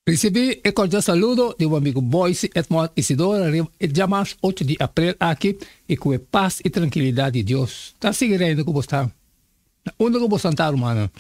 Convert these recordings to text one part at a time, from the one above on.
Recebi e cordial saludo de um amigo Boyce Edmond Isidora, já mais 8 de abril aqui, e com a paz e tranquilidade de Deus. Está seguindo com você. Onde você está, mano?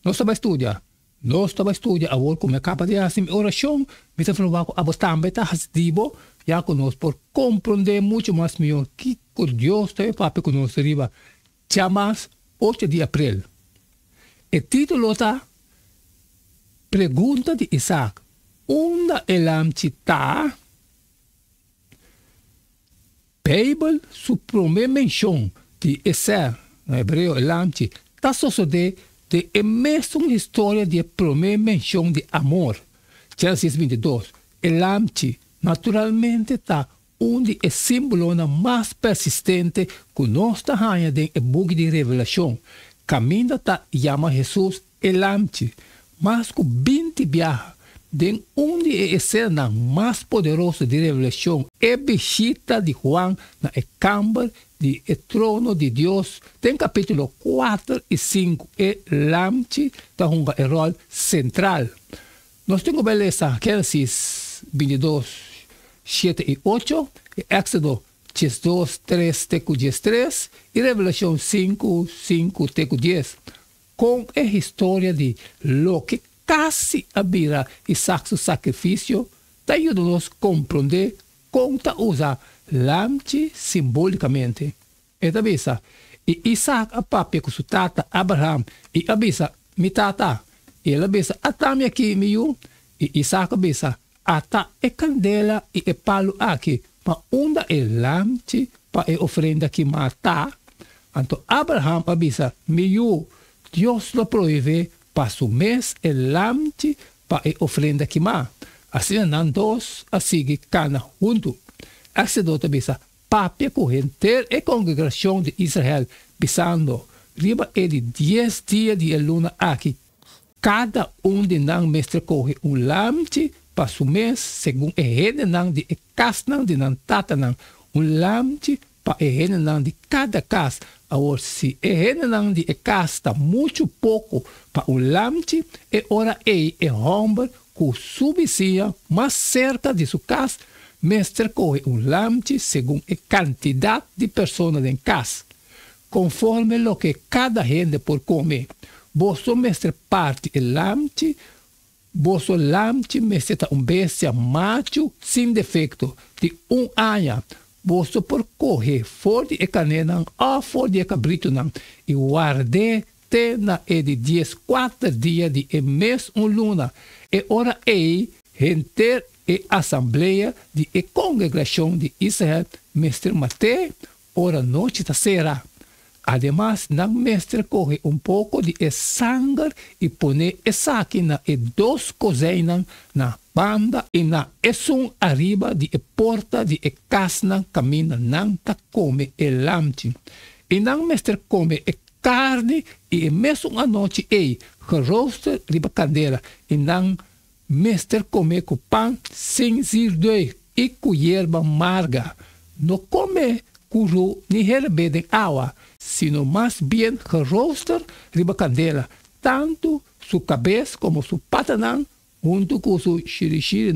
Nós estamos a estudar. Nós estamos a estudar, agora como é capaz de fazer oração, me está falando que você também está fazendo, já conosco, por compreender muito mais melhor que Deus está papo conosco, arriba, já mais 8 de abril. O título está Pergunta de Isaac. Onde elam está? Bíblia, sua primeira menção de Esser, no hebreu, elam está sucedendo de a mesma história de primeira menção de amor. Gênesis 22. Elam, naturalmente, está onde é símbolo mais persistente que nós estamos em o book de Revelação. Caminho está chama Jesus Elam, mas com 20 viagens. De onde é a cena mais poderosa de revelação é a visita de Juan na câmara do trono de Deus. Tem capítulo 4 e 5. É Lamchi tem um rol central. Nós temos beleza Gênesis 22, 7 e 8, Éxodo 2, 3, 3, e Revelação 5, 5, 10. Com a história de lo que quase abrirá Isaac seu sacrifício, ajuda-nos a compreender como usa Lamchi simbolicamente. E avisa, e Isaac a papi com seu tata Abraham, e avisa, mi tata, ele avisa, atame aqui, miu, e Isaac avisa, ata e candela e e palo aqui, mas onde é Lamchi para a ofrenda que mata? Então Abraham avisa, miu, Deus lo proíbe para su mês el lamchi para a ofrenda que má. Assim não dois a seguir cana junto. Éxodo bisa papia corrente e congregação de Israel pisando riba de 10 dias de luna aqui. Cada de nós mestre corre lamchi para su mês segundo a rede nang de casnang de nang tatanang lamchi para a rede nang de cada casa. Agora, se a rede de casa está muito pouco para o lamchi, e ora é homem que subsia mais cerca de sua casa, mestre corre lamchi segundo a quantidade de pessoas em casa. Conforme o que cada gente por comer, você mestre parte o lamchi, você lamchi mestre bestia macho sem defeito de ano. Você por correr fora de canena ou fora de cabrito e guardar te na de 4 dias de mês luna. E ora gente e assembleia de congregação de Israel, mestre Mateus, ora noite da será. Ademais, não mestre corre pouco de sangue e põe essa aqui na duas cozinhas na banda e na esum arriba de porta de casa caminha não ta come lamchi. E não mestre come carne e mesmo a noite rosto riba candeira e não mestre come com pão sem zirdoe e com erva amarga. Não come curu ni herbede água, sino mais bem rosto riba candeira, tanto sua cabeça como sua patanã junto com su xirixiri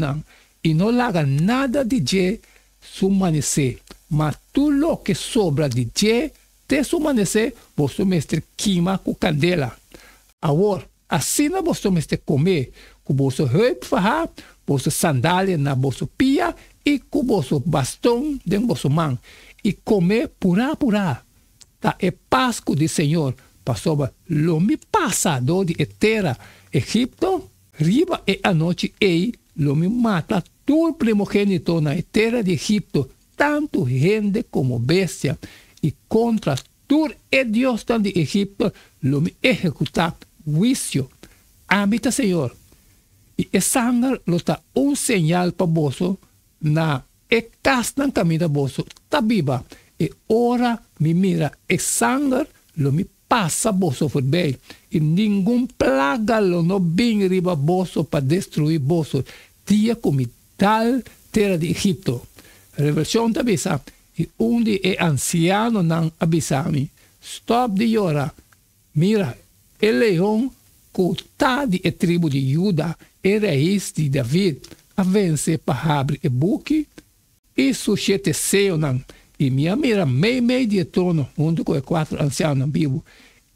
e não larga nada de je sumanecer, mas tudo o que sobra de je te sumanecer, você mestre queima com candela. Agora, assim você mestre comer, com você roupa farra, você sandália na você pia e com você bastão dentro você mão e comer pura. Tá é Páscoa do Senhor, passou lo mi passado de terra Egipto. Riba e a noite lo me mata todo primogênito na terra de Egipto, tanto gente como bestia, e contra todo e Deus de Egipto lo me executa juízo. Habita Senhor. E o sangue lo está sinal para você na casa na caminho você está viva. E ora me mira e sangue lo me passa bolso por bem e nenhum plaga lo não vem riba bolso para destruir bolso dia como tal terra de Egipto. Revelação avisa e onde é anciano não avisa-me stop de llorar, mira el leão Cutá de tribo de Judá e raiz de David, a vencer para abrir o buque e sujeite seu não. E minha mira meio de trono, junto com os 4 ancianos vivos.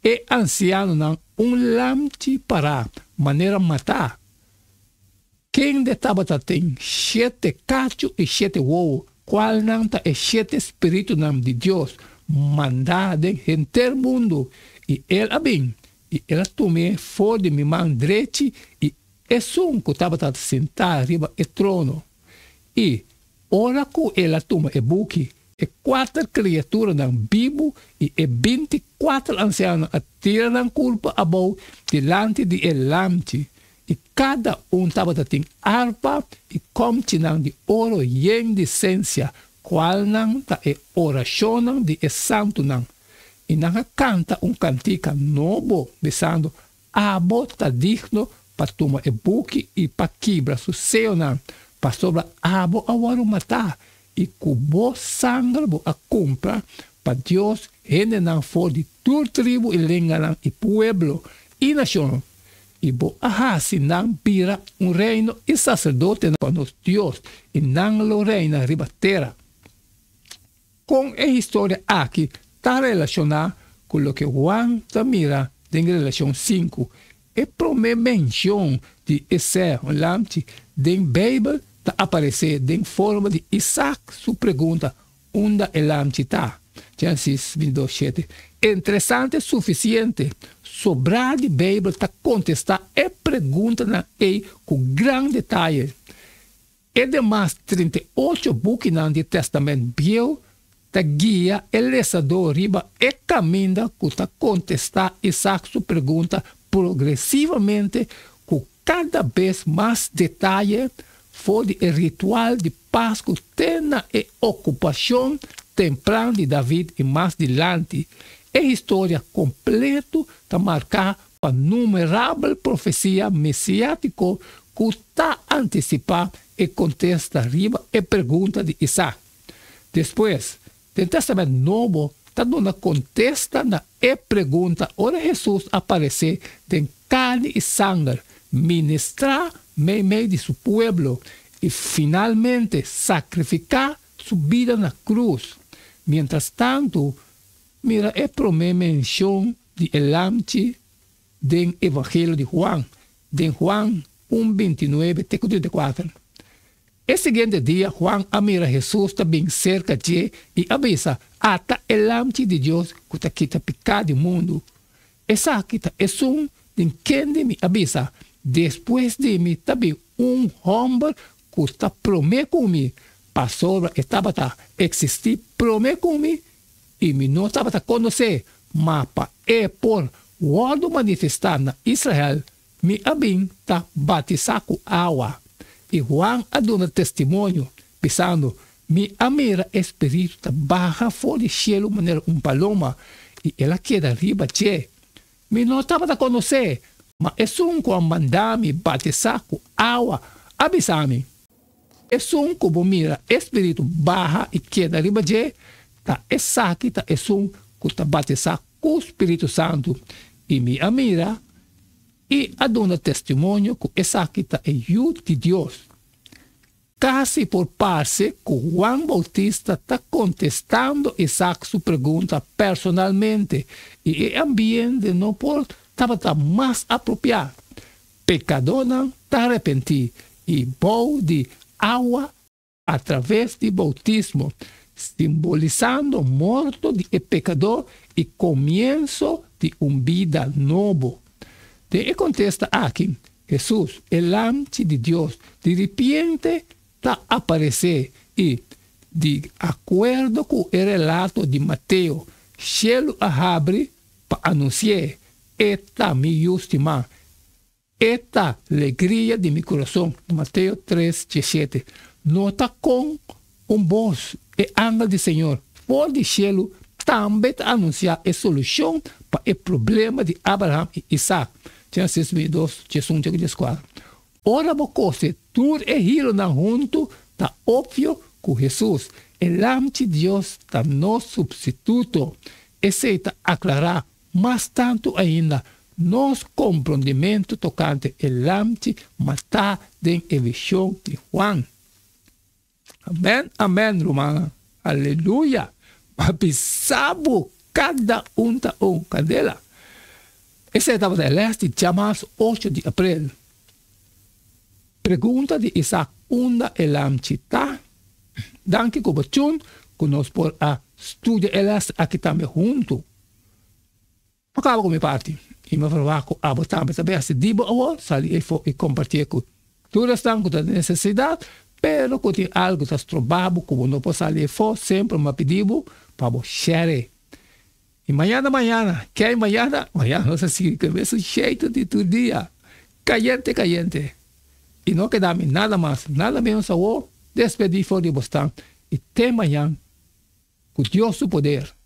E anciano não, lamte para maneira matar. Quem de Tabata tem 7 cachos e 7 ovos, qual não tá 7 espíritos de Deus, mandado em todo mundo. E ela bem, e ela tomou fora de minha mão direita, e é som que estava sentado arriba do trono. E, ora que ela toma o buque, e 4 criaturas vivas e 24 ancianos atiram a culpa a boa delante de lamte. E cada estava tem harpa e continente de ouro e em decência, qual não tá oração de santo não. E não canta cantica novo, pensando, abo está digno para tomar o buque e para quebrar o céu não, para sobre abo agora matar. E cubo sangue a compra para Deus, gente não for de toda tribo e língua e pueblo e nação. E bo se não pira reino e sacerdote para nos Deus e não lo reina riba terra. Com a história aqui, está relacionada com o que Juan mira em relação 5. E primeira menção de Esther, lamte, da Bíblia, aparecer em forma de Isaac, sua pergunta, onde é lamte está? Gênesis 22:7. Interessante o suficiente. Sobrar de Bíblia está contestar a pergunta na com grande detalhe. E demais 38 buques do Testamento Velho da guia o lesador riba e caminha que está contestar Isaac sua pergunta progressivamente com cada vez mais detalhe for o ritual de Páscoa tenha e ocupação temprana de David e mais adiante. A história completa está marcada por numerável profecia messiática que está antecipada e contesta riba e pergunta de Isaac. Depois, no Testamento Novo, está dando contesta na pergunta, ora Jesus aparecer em carne e sangue, ministrar meio de seu povo e finalmente sacrificar sua vida na cruz. Mientras tanto, mira a primeira menção de lamte do Evangelho de Juan 1:29-34. El seguinte dia, Juan mira Jesus também cerca de e avisa ata o lamte de Deus que está quita pecado do mundo. Essa quita é de quem me avisa. Depois de mim também homem que está prometo comigo. Pastor estava a existir prometo comigo e me não estava a conhecer. Mas por o manifestar na Israel, me abim está batizado com água. E Juan dá testemunho, pensando, me amera espírito da barra fora do cielo, maneira paloma, e ela queda riba de. Me não estava a conhecer, mas é que mandar-me batizar com água, avisar-me. É que mira espírito barra e queda riba de, tá essa aqui tá que está batizar com o Espírito Santo, e me amira, e dá testemunho que essa aqui é ajuda de Deus. Quase por parte que Juan Bautista está contestando Isaac sua pergunta personalmente e o ambiente não pode estar mais apropriado. Pecador não está arrependido e bom de água através do bautismo, simbolizando morto de pecador e começo de vida novo. De contesta aqui, Jesus, o lamte de Deus, de repente está a aparecer e, de acordo com o relato de Mateus, cielo abre para anunciar, esta minha última, esta alegria de meu coração, Mateus 3:17, nota com voz e ángel do Senhor, fora do cielo, também anunciar a solução para o problema de Abraão e Isaac. Gênesis 22:14. Ora, você, tudo é hilo na junto, está óbvio que Jesus, o lamte de Deus, está nosso substituto. Esse está aclarar mais tanto ainda, nos compreendimento tocante el lamchi matar den visión de Juan. Amén, amén, romana. Aleluya. Mapisabo cada un candela. Essa etapa de leste llamados 8 de abril. Pergunta de Isaac onda el lamchi ta. Danke Kubachun, conosco por a estudio elas aqui também junto. Acabo com minha parte. E me falar com a botar também se dibo agora, sali e compartilhar com todos estão com a necessidade, pero que tem algo que está trabalhando, como não posso sair fora, sempre me pediu para share. E amanhã, que é amanhã, não sei se é o jeito de todo dia, caliente. E não queda nada mais, nada menos agora, despedir fora de Boston. E até amanhã, com Deus o poder.